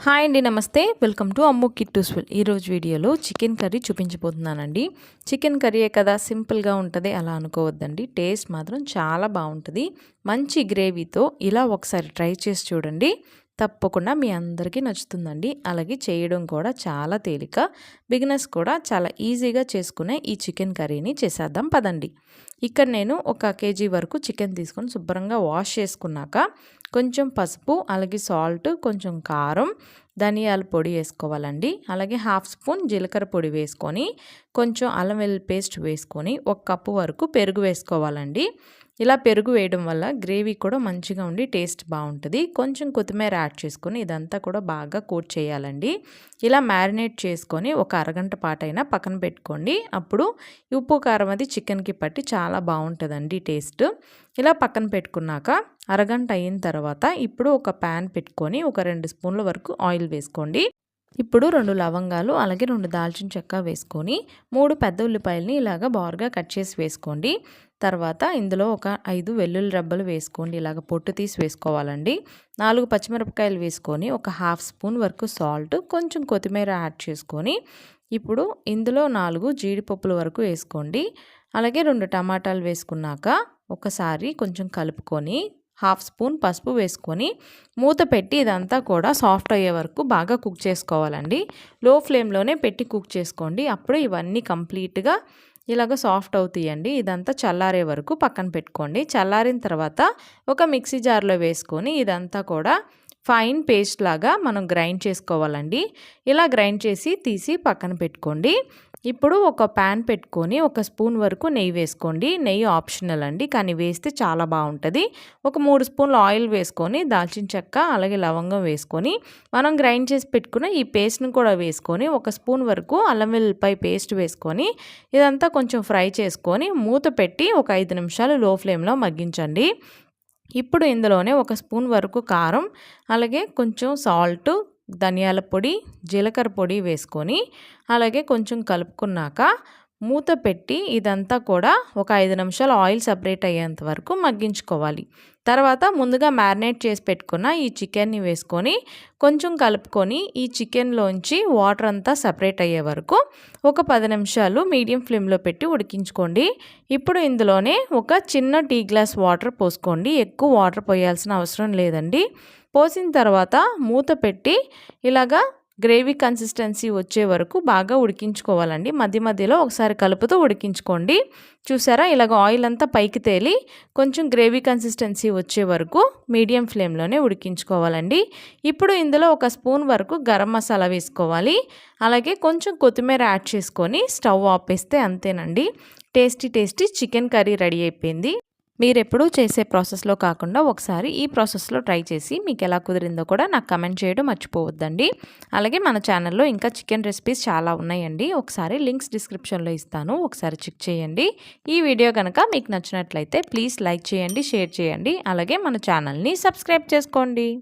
Hi అండి, నమస్తే. Welcome to అమ్ము కిట్టూస్విల్. ఈరోజు వీడియోలో చికెన్ కర్రీ చూపించబోతున్నానండి. చికెన్ కర్రీయే కదా, సింపుల్గా ఉంటుంది అలా అనుకోవద్దండి. టేస్ట్ మాత్రం చాలా బాగుంటుంది. మంచి గ్రేవీతో ఇలా ఒకసారి ట్రై చేసి చూడండి, తప్పకుండా మీ అందరికీ నచ్చుతుందండి. అలాగే చేయడం కూడా చాలా తేలిక, బిగినర్స్ కూడా చాలా ఈజీగా చేసుకునే ఈ చికెన్ కర్రీని చేసేద్దాం పదండి. ఇక్కడ నేను 1 కేజీ వరకు చికెన్ తీసుకొని శుభ్రంగా వాష్ చేసుకున్నాక కొంచెం పసుపు, అలాగే సాల్ట్, కొంచెం కారం, ధనియాల పొడి వేసుకోవాలండి. అలాగే 1/2 స్పూన్ జీలకర్ర పొడి వేసుకొని, కొంచెం అల్లం వెల్లుల్లి పేస్ట్ వేసుకొని, 1 కప్పు వరకు పెరుగు వేసుకోవాలండి. ఇలా పెరుగు వేయడం వల్ల గ్రేవీ కూడా మంచిగా ఉండి టేస్ట్ బాగుంటుంది. కొంచెం కొత్తిమీర యాడ్ చేసుకొని ఇదంతా కూడా బాగా కోట్ చేయాలండి. ఇలా మ్యారినేట్ చేసుకొని ఒక అరగంట పాటైనా పక్కన పెట్టుకోండి. అప్పుడు ఉప్పు కారం అది చికెన్కి పట్టి చాలా బాగుంటుందండి టేస్ట్. ఇలా పక్కన పెట్టుకున్నాక అరగంట అయిన తర్వాత ఇప్పుడు ఒక ప్యాన్ పెట్టుకొని ఒక 2 స్పూన్ల వరకు ఆయిల్ వేసుకోండి. ఇప్పుడు 2 లవంగాలు, అలాగే 2 దాల్చిన చెక్క వేసుకొని 3 పెద్ద ఉల్లిపాయలని ఇలాగ బారుగా కట్ చేసి వేసుకోండి. తర్వాత ఇందులో ఒక 5 వెల్లుల్లి రెబ్బలు వేసుకోండి. ఇలాగ పొట్టు తీసి వేసుకోవాలండి. 4 పచ్చిమిరపకాయలు వేసుకొని ఒక 1/2 స్పూన్ వరకు సాల్ట్, కొంచెం కొత్తిమీర యాడ్ చేసుకొని ఇప్పుడు ఇందులో 4 జీడిపప్పుల వరకు వేసుకోండి. అలాగే 2 టమాటాలు వేసుకున్నాక ఒకసారి కొంచెం కలుపుకొని 1/2 స్పూన్ పసుపు వేసుకొని మూత పెట్టి ఇదంతా కూడా సాఫ్ట్ అయ్యే వరకు బాగా కుక్ చేసుకోవాలండి. లో ఫ్లేమ్లోనే పెట్టి కుక్ చేసుకోండి. అప్పుడు ఇవన్నీ కంప్లీట్గా ఇలాగ సాఫ్ట్ అవుతాయండి. ఇదంతా చల్లారే వరకు పక్కన పెట్టుకోండి. చల్లారిన తర్వాత ఒక మిక్సీ జార్లో వేసుకొని ఇదంతా కూడా ఫైన్ పేస్ట్ లాగా మనం గ్రైండ్ చేసుకోవాలండి. ఇలా గ్రైండ్ చేసి తీసి పక్కన పెట్టుకోండి. ఇప్పుడు ఒక ప్యాన్ పెట్టుకొని 1 స్పూన్ వరకు నెయ్యి వేసుకోండి. నెయ్యి ఆప్షనల్ అండి, కానీ వేస్తే చాలా బాగుంటుంది. ఒక 3 స్పూన్ల ఆయిల్ వేసుకొని దాల్చిన చెక్క, అలాగే లవంగం వేసుకొని మనం గ్రైండ్ చేసి పెట్టుకున్న ఈ పేస్ట్ని కూడా వేసుకొని 1 స్పూన్ వరకు అల్లం వెల్లుల్లిపాయ పేస్ట్ వేసుకొని ఇదంతా కొంచెం ఫ్రై చేసుకొని మూత పెట్టి ఒక 5 నిమిషాలు లో ఫ్లేమ్లో మగ్గించండి. ఇప్పుడు ఇందులోనే 1 స్పూన్ వరకు కారం, అలాగే కొంచెం సాల్ట్, ధనియాల పొడి, జీలకర్ర పొడి వేసుకొని అలాగే కొంచెం కలుపుకున్నాక మూత పెట్టి ఇదంతా కూడా ఒక 5 నిమిషాలు ఆయిల్ సపరేట్ అయ్యేంత వరకు మగ్గించుకోవాలి. తర్వాత ముందుగా మ్యారినేట్ చేసి పెట్టుకున్న ఈ చికెన్ని వేసుకొని కొంచెం కలుపుకొని ఈ చికెన్లోంచి వాటర్ అంతా సపరేట్ అయ్యే వరకు ఒక 10 నిమిషాలు మీడియం ఫ్లేమ్లో పెట్టి ఉడికించుకోండి. ఇప్పుడు ఇందులోనే ఒక చిన్న టీ గ్లాస్ వాటర్ పోసుకోండి. ఎక్కువ వాటర్ పోయాల్సిన అవసరం లేదండి. పోసిన తర్వాత మూత పెట్టి ఇలాగా గ్రేవీ కన్సిస్టెన్సీ వచ్చే వరకు బాగా ఉడికించుకోవాలండి. మధ్య మధ్యలో ఒకసారి కలుపుతూ ఉడికించుకోండి. చూసారా, ఇలాగ ఆయిల్ అంతా పైకి తేలి కొంచెం గ్రేవీ కన్సిస్టెన్సీ వచ్చే వరకు మీడియం ఫ్లేమ్లోనే ఉడికించుకోవాలండి. ఇప్పుడు ఇందులో 1 స్పూన్ వరకు గరం మసాలా వేసుకోవాలి. అలాగే కొంచెం కొత్తిమీర యాడ్ చేసుకొని స్టవ్ ఆపేస్తే అంతేనండి. టేస్టీ చికెన్ కర్రీ రెడీ అయిపోయింది. మీరెప్పుడూ చేసే ప్రాసెస్లో కాకుండా ఒకసారి ఈ ప్రాసెస్లో ట్రై చేసి మీకు ఎలా కుదిరిందో కూడా నాకు కమెంట్ చేయడం మర్చిపోవద్దండి. అలాగే మన ఛానల్లో ఇంకా చికెన్ రెసిపీస్ చాలా ఉన్నాయండి. ఒకసారి లింక్స్ డిస్క్రిప్షన్లో ఇస్తాను, ఒకసారి చెక్ చేయండి. ఈ వీడియో కనుక మీకు నచ్చినట్లయితే ప్లీజ్ లైక్ చేయండి, షేర్ చేయండి. అలాగే మన ఛానల్ని సబ్స్క్రైబ్ చేసుకోండి.